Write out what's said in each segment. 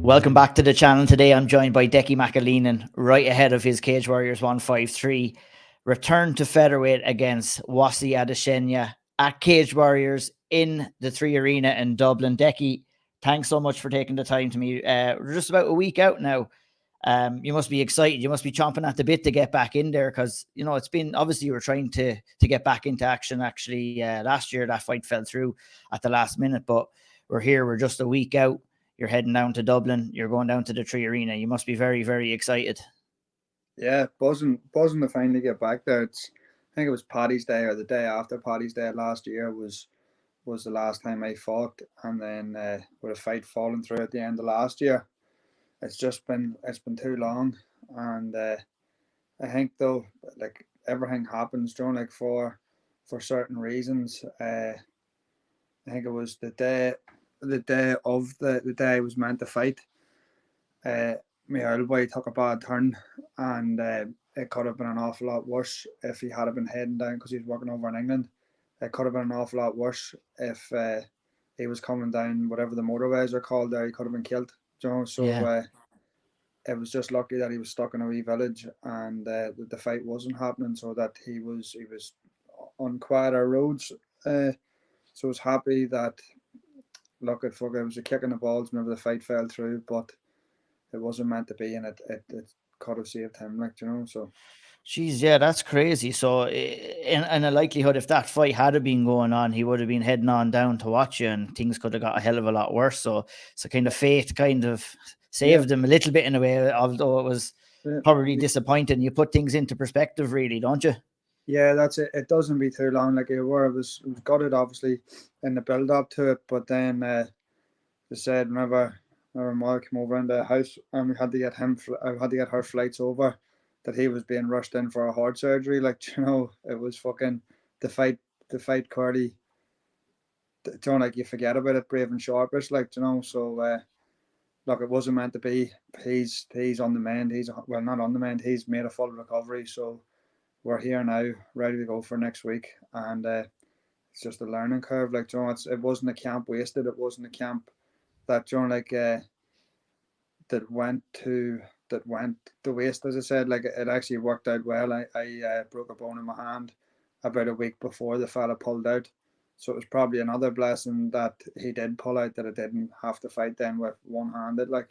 Welcome back to the channel. Today I'm joined by Decky Mcaleenan, right ahead of his Cage Warriors 153. Return to featherweight against Wasi Adeshina at Cage Warriors in the 3 Arena in Dublin. Decky, thanks so much for taking the time to me. We're just about a week out now. You must be excited. You must be chomping at the bit to get back in there because, you know, it's been obviously you were trying to get back into action. Actually, last year that fight fell through at the last minute, but we're here. We're just a week out. You're heading down to Dublin. You're going down to the 3 Arena. You must be very, very excited. Yeah, buzzing to finally get back there. I think it was Paddy's Day or the day after Paddy's Day last year was the last time I fought, and then with a fight falling through at the end of last year, it's been too long, and I think though like everything happens, John, like for certain reasons. I think it was the day I was meant to fight. Uh, my old boy took a bad turn, and it could have been an awful lot worse if he had been heading down because he's working over in England. It could have been an awful lot worse if he was coming down whatever the motorways are called there. He could have been killed. You know, so Yeah. it was just lucky that he was stuck in a wee village and the fight wasn't happening, so that he was on quieter roads. So I was happy that look at fuck it was a kick in the balls whenever the fight fell through, but it wasn't meant to be, and it could have saved him, like, you know. So Jeez, yeah, that's crazy. So, in a likelihood, if that fight had been going on, he would have been heading on down to watch you, and things could have got a hell of a lot worse. So kind of fate kind of yeah, saved him a little bit in a way, although it was yeah, probably disappointing. You put things into perspective, really, don't you? yeah. That's it. It doesn't be too long. Like it was gutted, obviously, in the build up to it, but then they said whenever Mark came over in the house and we had to get I had to get her flights over, that he was being rushed in for a heart surgery. Like, you know, it was fucking the fight. The fight, Curly. You know, like you forget about it, brave and sharpish. Like, you know, so. Look, it wasn't meant to be. He's on the mend. He's well, not on the mend. He's made a full recovery. So we're here now, ready to go for next week, and it's just a learning curve. Like, you know, it wasn't a camp wasted. It wasn't a camp that, you know, like that went to that went to waste. As I said, like it actually worked out well. I broke a bone in my hand about a week before the fella pulled out. So it was probably another blessing that he did pull out, that I didn't have to fight then with one handed. Like,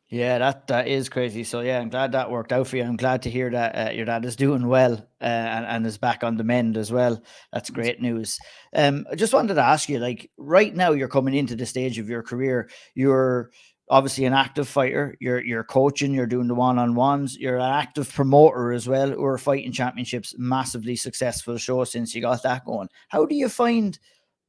Yeah, that is crazy. So yeah, I'm glad that worked out for you. I'm glad to hear that your dad is doing well and is back on the mend as well. That's great news. I just wanted to ask you, like right now, you're coming into the stage of your career. You're obviously an active fighter. You're coaching. You're doing the one-on-ones. You're an active promoter as well. Or fighting championships, massively successful show since you got that going. How do you find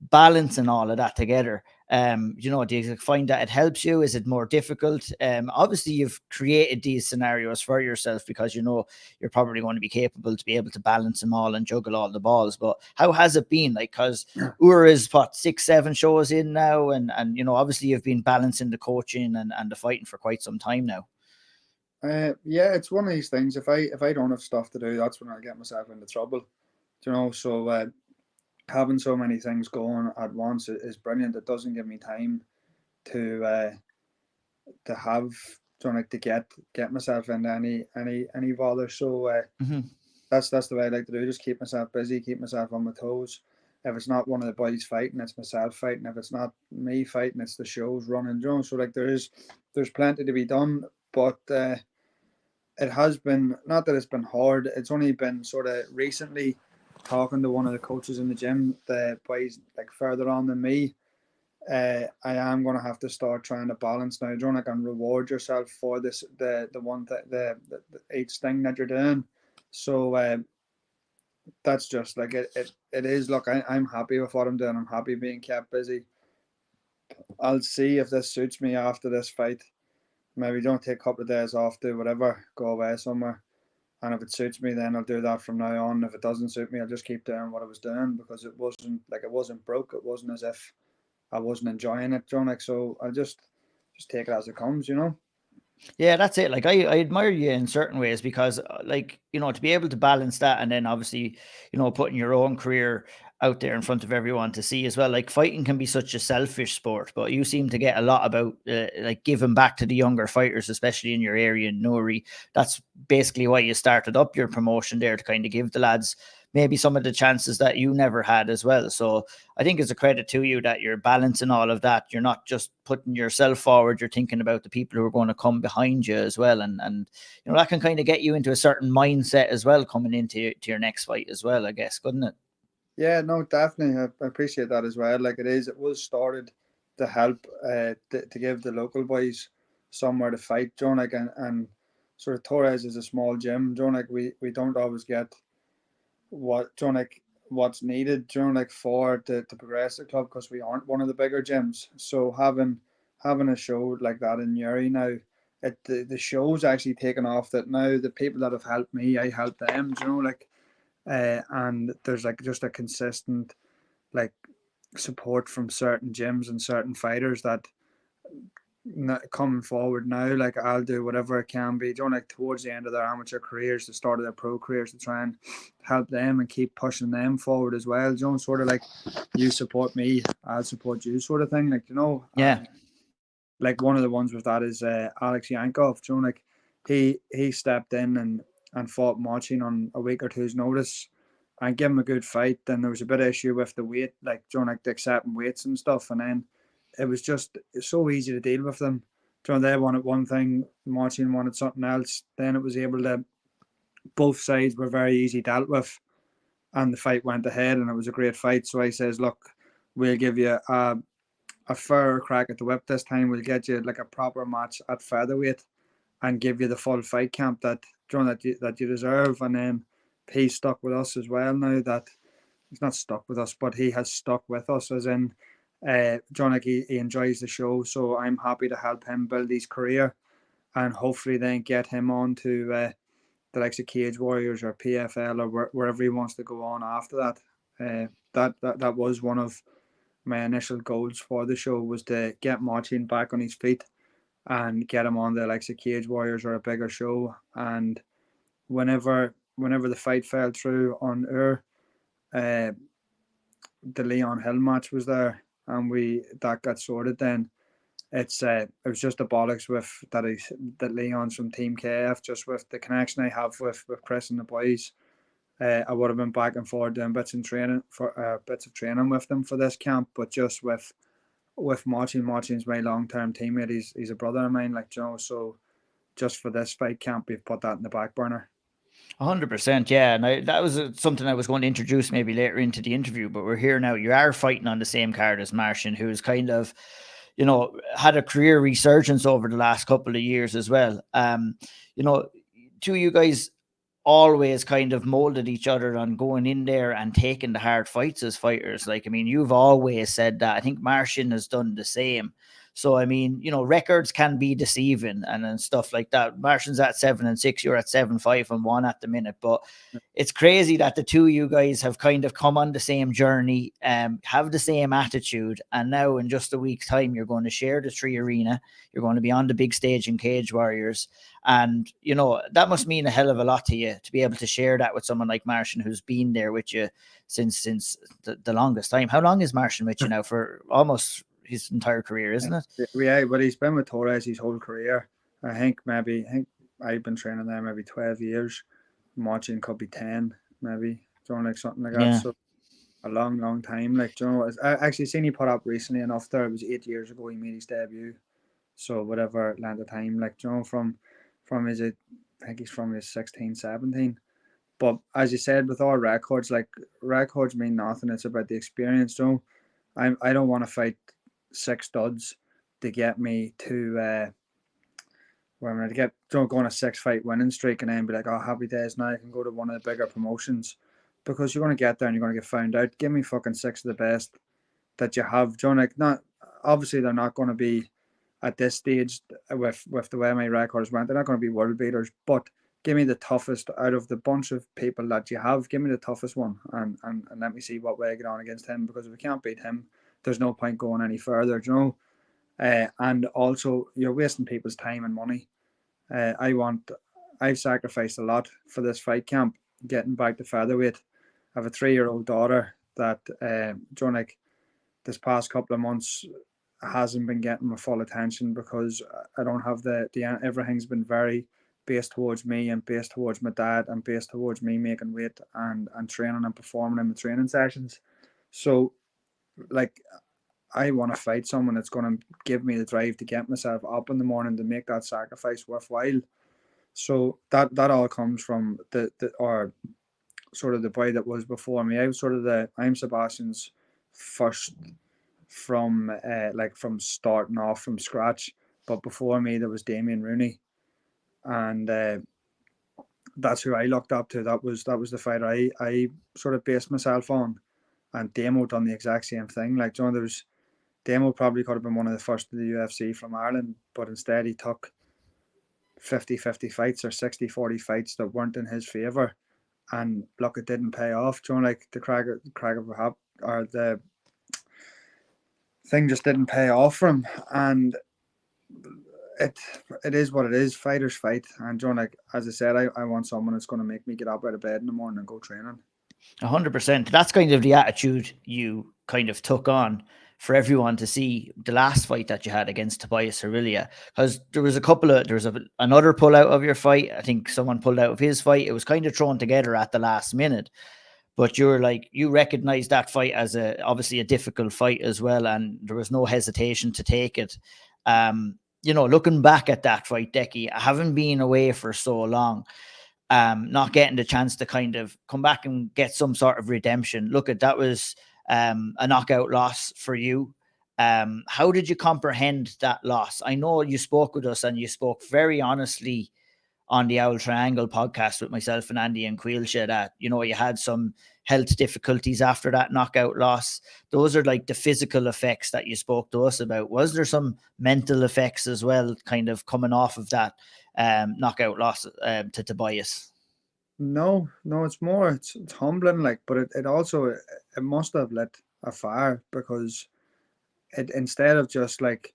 balancing all of that together? You know, do you find that it helps you? Is it more difficult? Obviously you've created these scenarios for yourself because you know you're probably going to be capable to be able to balance them all and juggle all the balls. But how has it been? Like, because Ur is what 6, 7 shows in now, and you know, obviously you've been balancing the coaching and the fighting for quite some time now. yeah, it's one of these things. If I don't have stuff to do, that's when I get myself into trouble. You know, so having so many things going at once is brilliant. It doesn't give me time to have trying to get myself into any bother. So Mm-hmm. that's the way I like to do. Just keep myself busy, keep myself on my toes. If it's not one of the boys fighting, it's myself fighting. If it's not me fighting, it's the shows running. You know, so like there's plenty to be done, but it has been, not that it's been hard. It's only been sort of recently talking to one of the coaches in the gym, the boys like further on than me. I am gonna have to start trying to balance now. Don't like and reward yourself for this the one the each thing that you're doing. So that's just like it is. Look, I'm happy with what I'm doing. I'm happy being kept busy. I'll see if this suits me after this fight. Maybe don't take a couple of days off, do whatever, go away somewhere. And if it suits me, then I'll do that from now on. If it doesn't suit me, I'll just keep doing what I was doing, because it wasn't broke. It wasn't as if I wasn't enjoying it, John. Like, so I'll just take it as it comes, you know. Yeah, that's it. Like I admire you in certain ways because like, you know, to be able to balance that and then obviously, you know, putting your own career out there in front of everyone to see as well. Like fighting can be such a selfish sport, but you seem to get a lot about like giving back to the younger fighters, especially in your area in Newry. That's basically why you started up your promotion there, to kind of give the lads maybe some of the chances that you never had as well. So I think it's a credit to you that you're balancing all of that. You're not just putting yourself forward, you're thinking about the people who are going to come behind you as well. And you know, that can kind of get you into a certain mindset as well coming into to your next fight as well, I guess, couldn't it? Yeah, no, definitely. I appreciate that as well. Like it was started to help to give the local boys somewhere to fight, John. Like and sort of Torres is a small gym, John. Like we don't always get what John like what's needed, John, like for to progress the club because we aren't one of the bigger gyms. So having a show like that in Newry now, the show's actually taken off. That now the people that have helped me, I help them, you know, like and there's like just a consistent like support from certain gyms and certain fighters that coming forward now, like I'll do whatever I can be, doing like towards the end of their amateur careers, the start of their pro careers, to try and help them and keep pushing them forward as well. You know, sort of like you support me, I'll support you, sort of thing. Like, you know, Yeah. like one of the ones with that is Alex Yankov. You know, like he stepped in and fought Marcin on a week or two's notice and give him a good fight. Then there was a bit of issue with the weight, like, you know, like the accepting weights and stuff, and then it was just so easy to deal with them. You know, they wanted one thing, Marcin wanted something else. Then it was able to, both sides were very easy dealt with, and the fight went ahead, and it was a great fight. So I says, look, we'll give you a fairer crack at the whip this time. We'll get you like a proper match at featherweight and give you the full fight camp that, you know, that you deserve. And then he's stuck with us as well now. That he's not stuck with us, but he has stuck with us, as in John, like he enjoys the show, so I'm happy to help him build his career and hopefully then get him on to the likes of Cage Warriors or PFL or wherever he wants to go on after that. That was one of my initial goals for the show, was to get Marcin back on his feet and get him on the likes of Cage Warriors or a bigger show. And whenever the fight fell through on uh, the Leon Hill match was there, and that got sorted. Then it was just a bollocks with that Leon's from Team KF, just with the connection I have with Chris and the boys. I would have been back and forth doing bits of training with them for this camp, but just with Marcin's my long term teammate. He's a brother of mine, like, you know. So just for this fight camp, we've put that in the back burner. 100%, yeah. And that was something I was going to introduce maybe later into the interview, but we're here now. You are fighting on the same card as Marcin, who's kind of, you know, had a career resurgence over the last couple of years as well. You know, two of you guys always kind of molded each other on going in there and taking the hard fights as fighters. Like, I mean, you've always said that. I think Marcin has done the same. So, I mean, you know, records can be deceiving and stuff like that. Marcin's at 7-6, you're at 7-5-1 at the minute. But it's crazy that the two of you guys have kind of come on the same journey, have the same attitude. And now in just a week's time, you're going to share the 3 arena. You're going to be on the big stage in Cage Warriors. And, you know, that must mean a hell of a lot to you to be able to share that with someone like Marcin, who's been there with you since the longest time. How long is Marcin with you now? For almost his entire career, isn't it? Yeah, but he's been with Torres his whole career. I think I've been training there maybe 12 years. Marcin could be 10, maybe. Doing like something like that. Yeah. So a long time. Like, you know, I actually seen he put up recently enough there. It was 8 years ago he made his debut. So whatever length of time, like, you know, from his, I think he's from his 16, 17. But as you said, with our records, like, records mean nothing. It's about the experience. So I don't want to fight 6 studs to get me to where I'm going to get, don't go on a 6 fight winning streak and then be like, oh, happy days, now I can go to one of the bigger promotions. Because you're going to get there and you're going to get found out. Give me fucking 6 of the best that you have, John. Like, not obviously they're not going to be at this stage with the way my records went. They're not going to be world beaters, but give me the toughest out of the bunch of people that you have. Give me the toughest one, and let me see what way I get on against him. Because if we can't beat him, there's no point going any further, you know. And also, you're wasting people's time and money. I've sacrificed a lot for this fight camp, getting back to featherweight. I have a 3-year-old daughter that John, like this past couple of months hasn't been getting my full attention because I don't have the everything's been very based towards me and based towards my dad and based towards me making weight and training and performing in the training sessions. So like I want to fight someone that's going to give me the drive to get myself up in the morning to make that sacrifice worthwhile. So that all comes from the or sort of the boy that was before me. I was sort of I'm Sebastian's first from like from starting off from scratch. But before me there was Damien Rooney, and that's who I looked up to. That was the fighter I sort of based myself on. And Damo done the exact same thing. Like John, there was Damo probably could have been one of the first to the UFC from Ireland, but instead he took 50-50 fights or 60-40 fights that weren't in his favour. And look, it didn't pay off. John, like the crack of a or the thing just didn't pay off for him. And it is what it is. Fighters fight. And John, like as I said, I want someone that's going to make me get up out of bed in the morning and go training. 100%. That's kind of the attitude you kind of took on for everyone to see the last fight that you had against Tobias Harila, because there was another pull out of your fight. I think someone pulled out of his fight. It was kind of thrown together at the last minute, but you recognized that fight as obviously a difficult fight as well, and there was no hesitation to take it. Looking back at that fight, Decky, I haven't been away for so long. Not getting the chance to kind of come back and get some sort of redemption. Look, that was a knockout loss for you. How did you comprehend that loss? I know you spoke with us and you spoke very honestly on the Owl Triangle podcast with myself and Andy and Quilsha that, you had some health difficulties after that knockout loss. Those are like the physical effects that you spoke to us about. Was there some mental effects as well kind of coming off of that knockout loss to Tobias? No, it's more, it's humbling, like, but it also, it must have lit a fire, because it, instead of just like,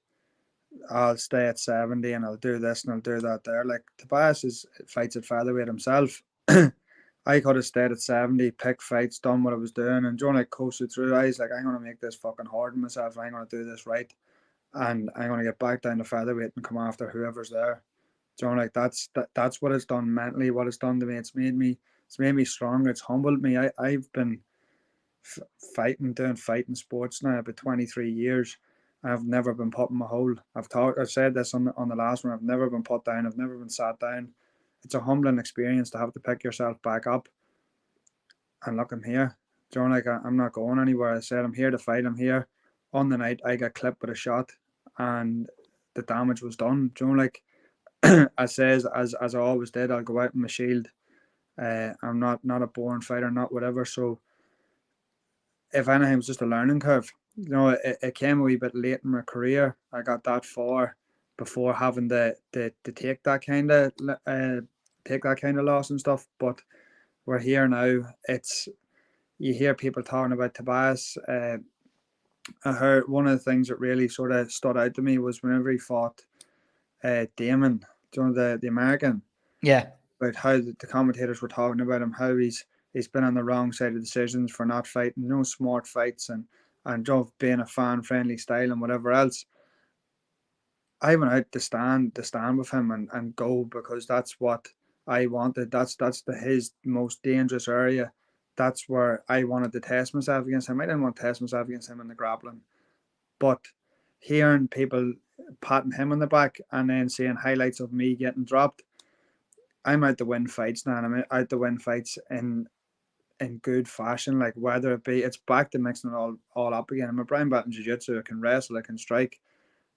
I'll stay at 70 and I'll do this and I'll do that there, like Tobias fights at featherweight himself. I could have stayed at 70, picked fights, done what I was doing, and John, like, coasted through. I was like, I'm going to make this fucking hard on myself. I'm going to do this right, and I'm going to get back down to featherweight and come after whoever's there. John, like that's what it's done mentally. What it's done to me, it's made me stronger. It's humbled me. I've been doing fighting sports now about 23 years. I've never been put in a hole. I've said this on the last one. I've never been put down. I've never been sat down. It's a humbling experience to have to pick yourself back up. And look, I'm here. John, like I'm not going anywhere. I said I'm here to fight. I'm here. On the night I got clipped with a shot, and the damage was done. John, like. I says as I always did, I'll go out with my shield. I'm not a born fighter, not whatever. So if anything, it was just a learning curve. It came a wee bit late in my career. I got that far before having to take that kind of loss and stuff. But we're here now. You hear people talking about Tobias. I heard one of the things that really sort of stood out to me was whenever he fought Damon, the American. Yeah. About how the commentators were talking about him, how he's been on the wrong side of decisions for not fighting, no smart fights, and just being a fan-friendly style and whatever else. I went out to stand with him and go, because that's what I wanted. That's his most dangerous area. That's where I wanted to test myself against him. I didn't want to test myself against him in the grappling. But hearing people patting him on the back and then seeing highlights of me getting dropped, I'm out to win fights now, and I'm out to win fights in good fashion. Like, whether it be, it's back to mixing it all up again. I'm a brown belt in jiu-jitsu. I can wrestle, I can strike.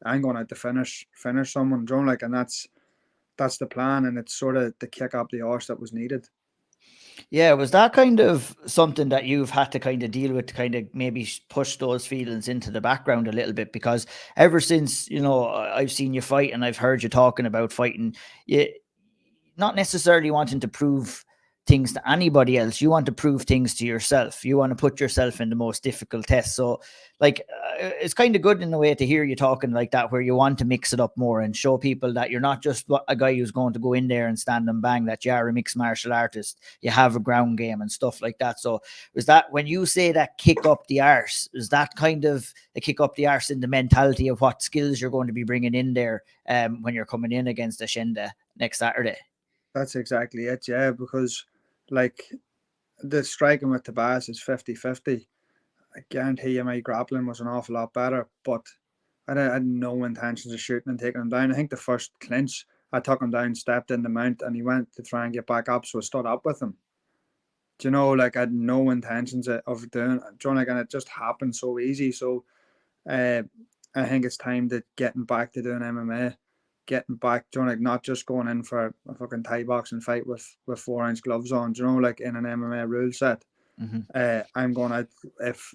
I'm going out to finish someone, John, like, and that's the plan, and it's sort of to kick up the horse that was needed. Yeah, was that kind of something that you've had to kind of deal with to kind of maybe push those feelings into the background a little bit? Because ever since, I've seen you fight and I've heard you talking about fighting, you not necessarily wanting to prove things to anybody else. You want to prove things to yourself. You want to put yourself in the most difficult test. So like it's kind of good in a way to hear you talking like that, where you want to mix it up more and show people that you're not just a guy who's going to go in there and stand and bang, that you are a mixed martial artist, you have a ground game and stuff like that. So is that, when you say that kick up the arse, is that kind of a kick up the arse in the mentality of what skills you're going to be bringing in there when you're coming in against Adeshina next Saturday? That's exactly it, yeah, because like the striking with Tobias is 50-50. I guarantee you my grappling was an awful lot better, but I had no intentions of shooting and taking him down. I think the first clinch, I took him down, stepped in the mount, and he went to try and get back up, so I stood up with him. Do you know, like I had no intentions of doing it, like, and it just happened so easy. So I think it's time to getting back to doing MMA, getting back, like not just going in for a fucking Thai boxing fight with 4-inch gloves on, like in an MMA rule set. I'm going out, if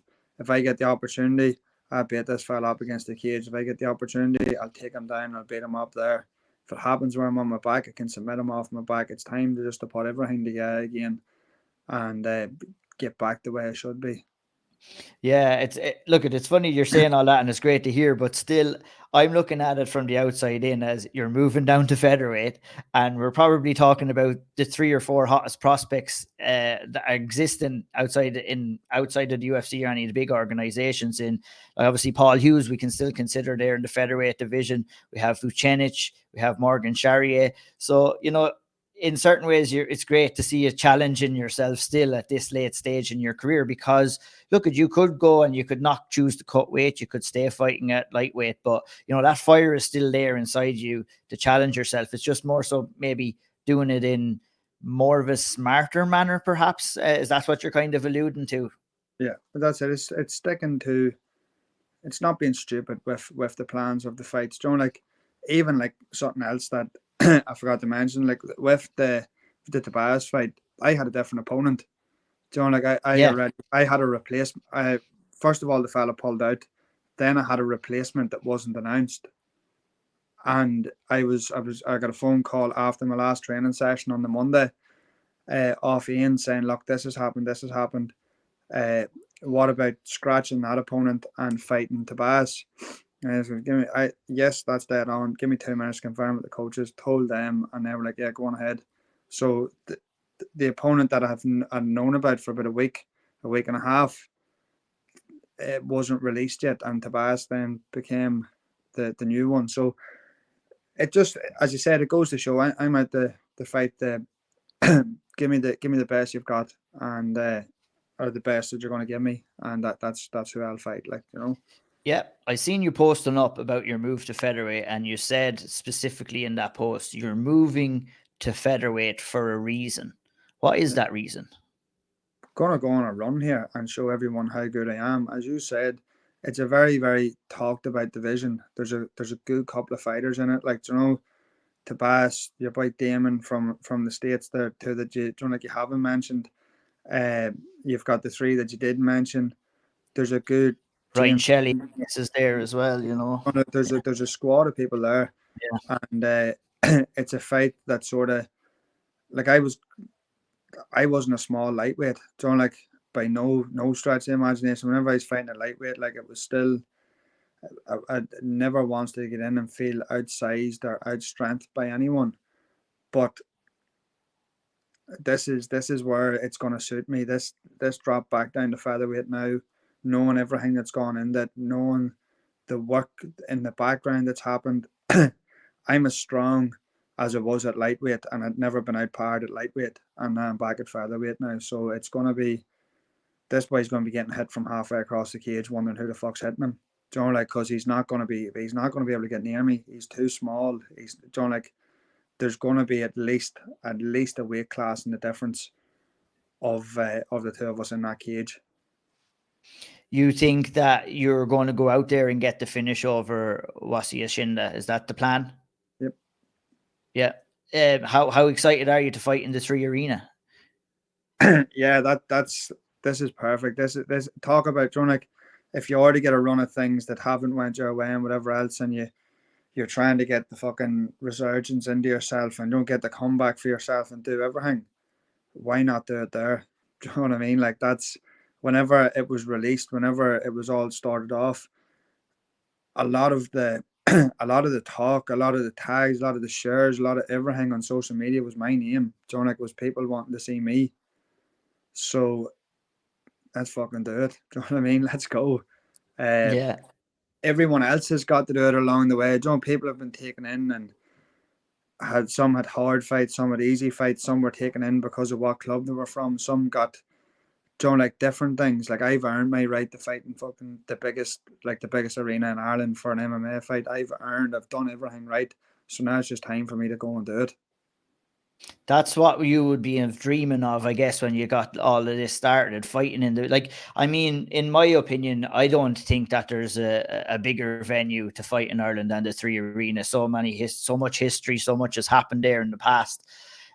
I get the opportunity, I'll beat this fella up against the cage. If I get the opportunity, I'll take him down, I'll beat him up there. If it happens where I'm on my back, I can submit him off my back. It's time to just to put everything together again and get back the way I should be. Yeah, look, it's funny you're saying all that, and it's great to hear. But still, I'm looking at it from the outside in as you're moving down to featherweight, and we're probably talking about the 3 or 4 hottest prospects that are existing outside of the UFC or any of the big organizations. In obviously Paul Hughes, we can still consider there in the featherweight division. We have Vucenic, we have Morgan Charrier. So in certain ways, it's great to see you challenging yourself still at this late stage in your career, because look, you could go and you could not choose to cut weight. You could stay fighting at lightweight, but that fire is still there inside you to challenge yourself. It's just more so maybe doing it in more of a smarter manner, perhaps. Is that what you're kind of alluding to? Yeah, but that's it. It's sticking to. It's not being stupid with the plans of the fights. Like even like something else that I forgot to mention, like with the Tobias fight, I had a different opponent. Like I had a replacement. First of all, the fella pulled out. Then I had a replacement that wasn't announced, and I got a phone call after my last training session on the Monday, off Ian saying, "Look, this has happened. This has happened. What about scratching that opponent and fighting Tobias?" And I was like, yes, that's dead on. Give me 2 minutes to confirm with the coaches. Told them, and they were like, "Yeah, go on ahead." So the opponent that I'd known about for about a week and a half, it wasn't released yet, and Tobias then became the new one. So it just, as you said, it goes to show I'm at the fight. Give me the best you've got, and or the best that you're going to give me, and that's who I'll fight. Like Yeah, I seen you posting up about your move to featherweight, and you said specifically in that post you're moving to featherweight for a reason. What is that reason? Gonna go on a run here and show everyone how good I am. As you said, it's a very, very talked about division. There's a good couple of fighters in it, like Tobias, your boy Damon from the States, there too, that you like you haven't mentioned. You've got the 3 that you did mention. There's a good Ryan Shelley is there as well, There's a squad of people there, yeah. And it's a fight that sort of, like I wasn't a small lightweight, like by no stretch of imagination. Whenever I was fighting a lightweight, like it was still, I never wants to get in and feel outsized or outstrengthed by anyone. But this is where it's going to suit me. This drop back down to featherweight now, knowing everything that's gone in that, knowing the work in the background that's happened. I'm as strong as I was at lightweight, and I'd never been outpowered at lightweight, and now I'm back at featherweight now. So it's going to be, this boy's going to be getting hit from halfway across the cage, wondering who the fuck's hitting him. Like, because he's not going to be able to get near me. He's too small. He's like, there's going to be at least a weight class in the difference of the 2 of us in that cage. You think that you're going to go out there and get the finish over Wasi Adeshina? Is that the plan? Yep. Yeah. How excited are you to fight in the 3 arena? Yeah, this is perfect. This talk about, like, if you already get a run of things that haven't went your way and whatever else, and you're trying to get the fucking resurgence into yourself and don't get the comeback for yourself and do everything. why not do it there? Do you know what I mean? Like, that's whenever it was released, whenever it was all started off, a lot of the a lot of the talk, a lot of the tags, a lot of the shares, a lot of everything on social media was my name. Do you know, like, it was people wanting to see me. So let's fucking do it. Do you know what I mean? Let's go. Uh, Yeah. Everyone else has got to do it along the way. Do you know, people have been taken in and had hard fights, some had easy fights, some were taken in because of what club they were from, some got, you know, like, different things. Like, I've earned my right to fight in fucking the biggest arena in Ireland for an MMA fight. I've done everything right. So now it's just time for me to go and do it. That's what you would be dreaming of, I guess, when you got all of this started, fighting in the, like, I mean, in my opinion, I don't think that there's a bigger venue to fight in Ireland than the Three Arena. So much history, so much has happened there in the past.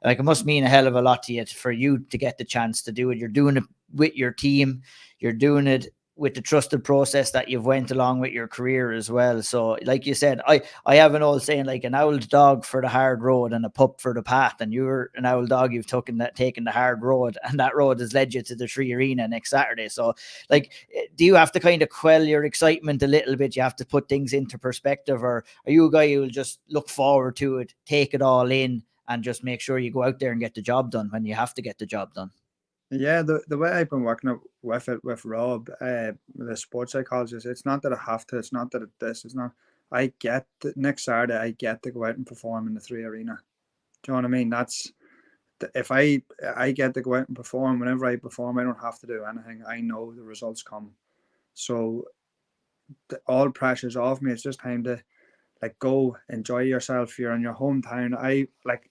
Like, it must mean a hell of a lot to you for you to get the chance to do it. You're doing it with your team. You're doing it with the trusted process that you've went along with your career as well. So, like you said, I have an old saying, like, an old dog for the hard road and a pup for the path. And you're an old dog, you've taken the hard road, and that road has led you to the Tree Arena next Saturday. So, like, do you have to kind of quell your excitement a little bit? You have to put things into perspective, or are you a guy who will just look forward to it, take it all in, and just make sure you go out there and get the job done when you have to get the job done? Yeah, the way I've been working with it with Rob, the sports psychologist, it's not that I have to, it's not that it's not. I get next Saturday, I get to go out and perform in the Three Arena. Do you know what I mean? That's, if I get to go out and perform. Whenever I perform, I don't have to do anything. I know the results come. So all pressure's off me. It's just time to, like, go enjoy yourself. You're in your hometown. I like,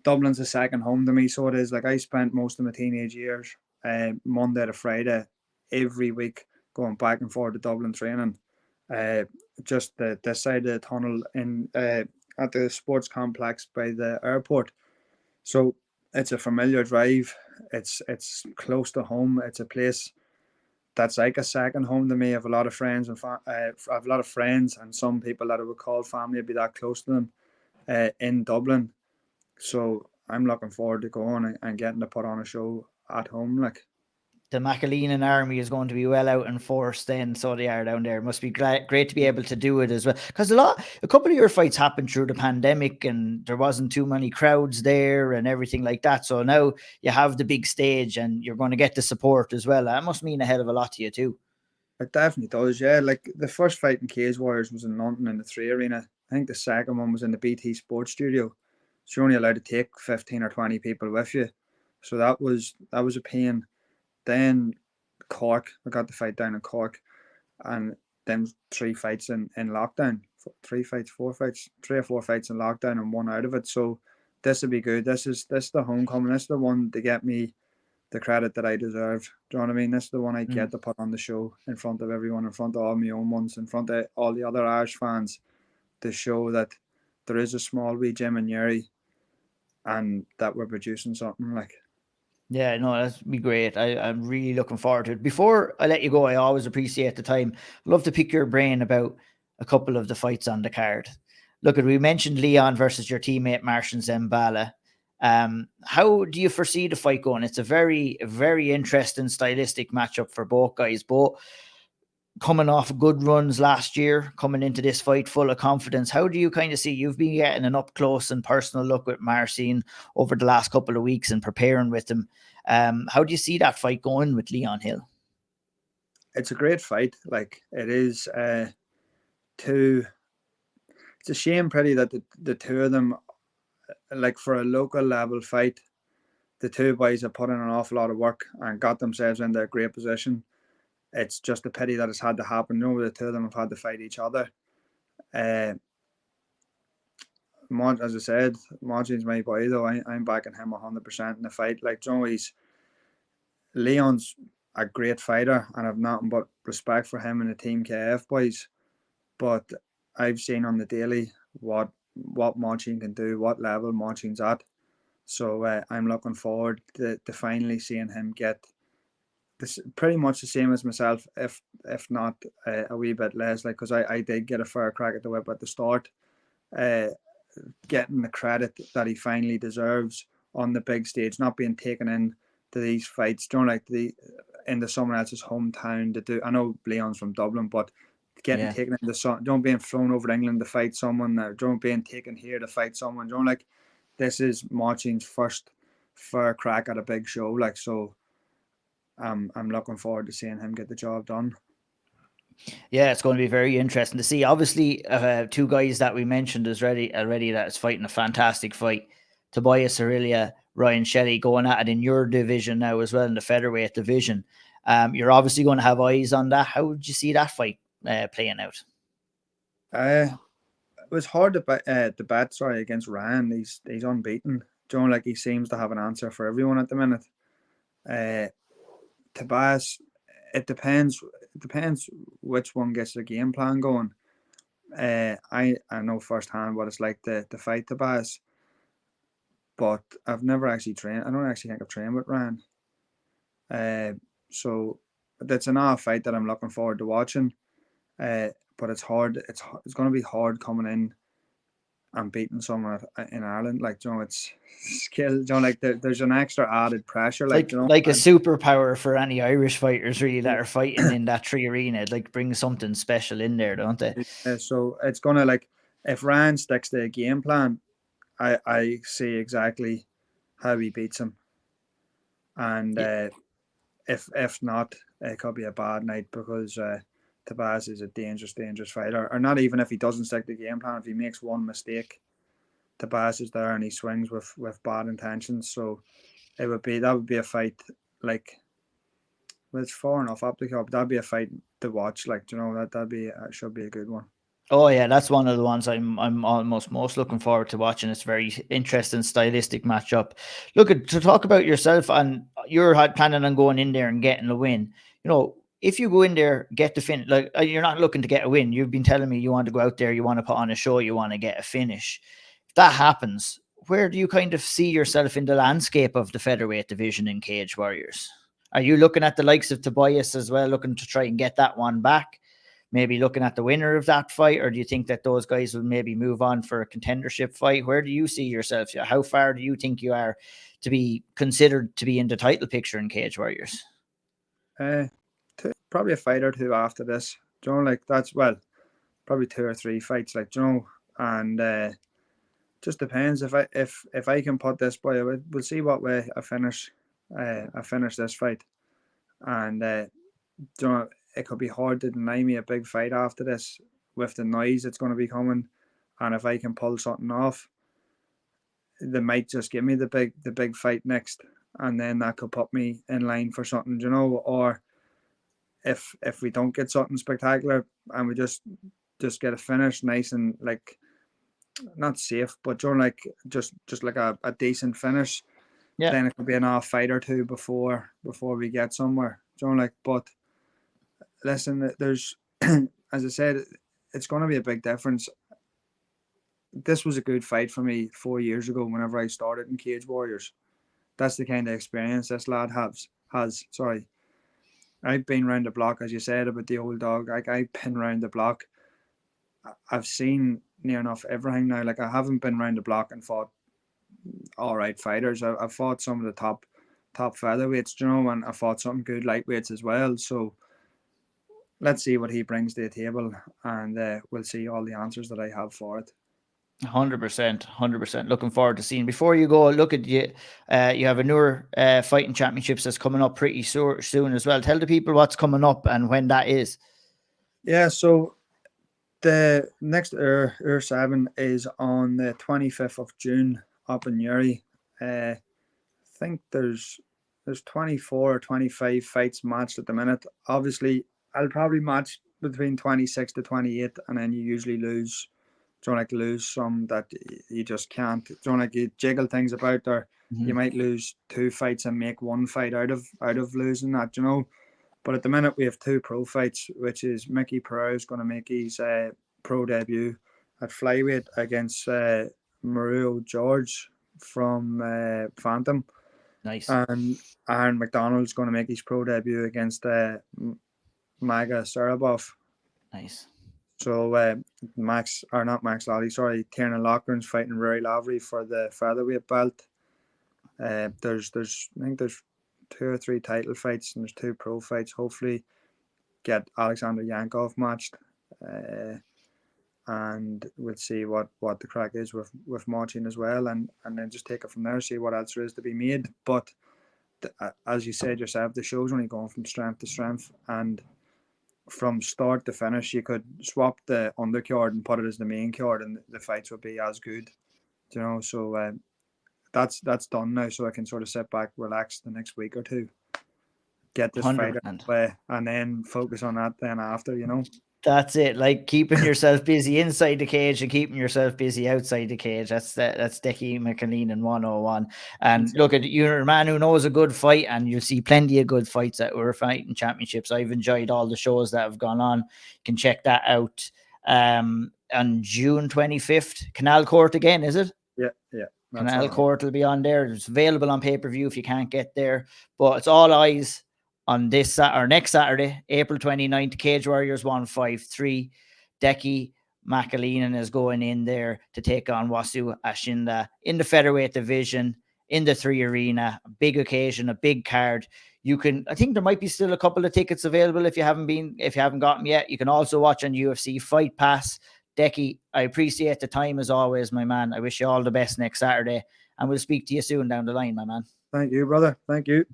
Dublin's a second home to me, so it is. Like, I spent most of my teenage years, Monday to Friday, every week, going back and forth to Dublin training. Uh, just the side of the tunnel in at the sports complex by the airport. So it's a familiar drive. It's close to home. It's a place that's like a second home to me. I have a lot of friends I have a lot of friends and some people that I would call family. I'd be that close to them in Dublin. So I'm looking forward to going and getting to put on a show at home. Like, The Mcaleenan army is going to be well out in force then, so they are down there. It must be great to be able to do it as well. Because a couple of your fights happened through the pandemic and there wasn't too many crowds there and everything like that. So now you have the big stage and you're going to get the support as well. That must mean a hell of a lot to you too. it definitely does. Yeah, like, the first fight in Cage Warriors was in London in the Three Arena. I think the second one was in the BT Sports Studio. So you're only allowed to take 15 or 20 people with you. So that was a pain. Then Cork, I got the fight down in Cork, and then three fights in lockdown. Three fights, four fights, 3 or 4 fights in lockdown, and one out of it. So this will be good. This is the homecoming. This is the one to get me the credit that I deserve. Do you know what I mean? This is the one I get Mm. to put on the show in front of everyone, in front of all my own ones, in front of all the other Irish fans, to show that there is a small wee gym in Newry and that we're producing something like. Yeah, no, that'd be great. I'm really looking forward to it. Before I let you go, I always appreciate the time. I'd love to pick your brain about a couple of the fights on the card. Look, we mentioned Leon versus your teammate Marcin Zembala. How do you foresee the fight going? It's a very interesting stylistic matchup for both guys. Both coming off good runs last year, coming into this fight full of confidence. How do you kind of see, you've been getting an up close and personal look with Marcin over the last couple of weeks and preparing with him? How do you see that fight going with Leon Hill? It's a great fight. Like, it is two. It's a shame, pretty, that the two of them, like, for a local level fight, the two boys have put in an awful lot of work and got themselves into a great position. It's just a pity that it's had to happen. You know, the two of them have had to fight each other. Uh, as I said, Margin's my boy, though. I'm backing him 100% in the fight. Like, Joe, Leon's a great fighter, and I've nothing but respect for him and the Team KF boys. But I've seen on the daily what Marcin can do, what level Marcin's at. So I'm looking forward to finally seeing him get this, pretty much the same as myself, if not a wee bit less. Like, because I did get a fair crack at the whip at the start, uh, getting the credit that he finally deserves on the big stage, not being taken in to these fights, don't like into someone else's hometown to do. I know Leon's from Dublin, but getting taken into don't being thrown over to England to fight someone, or don't being taken here to fight someone. Don't like this is Marcin's first fair crack at a big show, like so. I'm looking forward to seeing him get the job done. Yeah, it's going to be very interesting to see. Obviously, two guys that we mentioned already that is fighting a fantastic fight. Tobias Aurelia, Ryan Shelley going at it in your division now as well, in the featherweight division. You're obviously going to have eyes on that. How would you see that fight playing out? It was hard to bet, against Ryan. He's unbeaten. Like he seems to have an answer for everyone at the minute. Tobias, it depends which one gets the game plan going. I know firsthand what it's like to fight Tobias, but I've never actually trained. I don't actually think I've trained with Ryan. So that's another fight that I'm looking forward to watching. But it's hard. It's going to be hard coming in and beating someone in Ireland. Like, it's skill. Like there's an extra added pressure. Like a superpower for any Irish fighters, really, that are fighting in that 3 arena. Like, bring something special in there, don't they? So it's gonna, like, if Ryan sticks to a game plan, I see exactly how he beats him. And if not, it could be a bad night, because Tobias is a dangerous fighter. Or not even if he doesn't stick to the game plan. If he makes one mistake, Tobias is there and he swings with bad intentions. So that would be a fight, like, well, it's far enough up the cup. That'd be a fight to watch. Like, that should be a good one. Oh yeah, that's one of the ones I'm almost most looking forward to watching. It's very interesting stylistic matchup. Look, to talk about yourself, and you're planning on going in there and getting a win. If you go in there, get the finish, like, you're not looking to get a win. You've been telling me you want to go out there, you want to put on a show, you want to get a finish. If that happens, where do you kind of see yourself in the landscape of the featherweight division in Cage Warriors? Are you looking at the likes of Tobias as well, looking to try and get that one back? Maybe looking at the winner of that fight, or do you think that those guys will maybe move on for a contendership fight? Where do you see yourself? How far do you think you are to be considered to be in the title picture in Cage Warriors? Probably a fight or two after this. Like, that's, well, probably 2 or 3 fights, like, and just depends if I can put this boy. We'll see what way I finish this fight, and it could be hard to deny me a big fight after this with the noise that's going to be coming. And if I can pull something off, they might just give me the big fight next, and then that could put me in line for something, or if we don't get something spectacular and we just get a finish nice and, like, not safe, but like just like a decent finish, then it could be another fight or two before we get somewhere. Like, but listen, there's as I said, it's going to be a big difference. This was a good fight for me 4 years ago whenever I started in Cage Warriors. That's the kind of experience this lad has. Sorry. I've been round the block, as you said about the old dog. Like, I've been round the block. I've seen near enough everything now. Like, I haven't been round the block and fought all right fighters. I've fought some of the top featherweights, and I fought some good lightweights as well. So let's see what he brings to the table, and we'll see all the answers that I have for it. 100%. Looking forward to seeing. Before you go, look at you. You have a newer fighting championships that's coming up pretty soon as well. Tell the people what's coming up and when that is. Yeah, so the next Ur7 is on the 25th of June up in Newry. I think there's 24 or 25 fights matched at the minute. Obviously, I'll probably match between 26 to 28, and then you usually lose. Lose some that you just can't. You jiggle things about, or you might lose 2 fights and make 1 fight out of losing that. But at the minute we have 2 pro fights, which is Mickey Pereira is going to make his pro debut at flyweight against Mario George from Phantom. Nice. And Aaron McDonald's going to make his pro debut against Maga Sarabov. Nice. So Tiernan Loughran's fighting Rory Lavery for the featherweight belt. There's I think there's 2 or 3 title fights and there's 2 pro fights. Hopefully, get Alexander Yankov matched, and we'll see what the crack is with Marcin as well, and then just take it from there. See what else there is to be made. But as you said yourself, the show's only going from strength to strength, and from start to finish, you could swap the undercard and put it as the main card, and the fights would be as good. You know, so that's done now. So I can sort of sit back, relax the next week or two, get this fight out of the way, and then focus on that then after. You know. That's it. Like keeping yourself busy inside the cage and keeping yourself busy outside the cage. That's Decky Mcaleenan 101. And look, you're a man who knows a good fight, and you'll see plenty of good fights that were fighting championships. I've enjoyed all the shows that have gone on. You can check that out on June 25th. Canal Court again, is it? Yeah. Canal Court will be on there. It's available on pay-per-view if you can't get there. But it's all eyes on this or next Saturday, April 29th, Cage Warriors 153. Decky Mcaleenan is going in there to take on Wasi Adeshina in the featherweight division in the 3 Arena. A big occasion, a big card. I think there might be still a couple of tickets available if you haven't got them yet. You can also watch on UFC Fight Pass. Decky, I appreciate the time as always, my man. I wish you all the best next Saturday, and we'll speak to you soon down the line, my man. Thank you, brother. Thank you.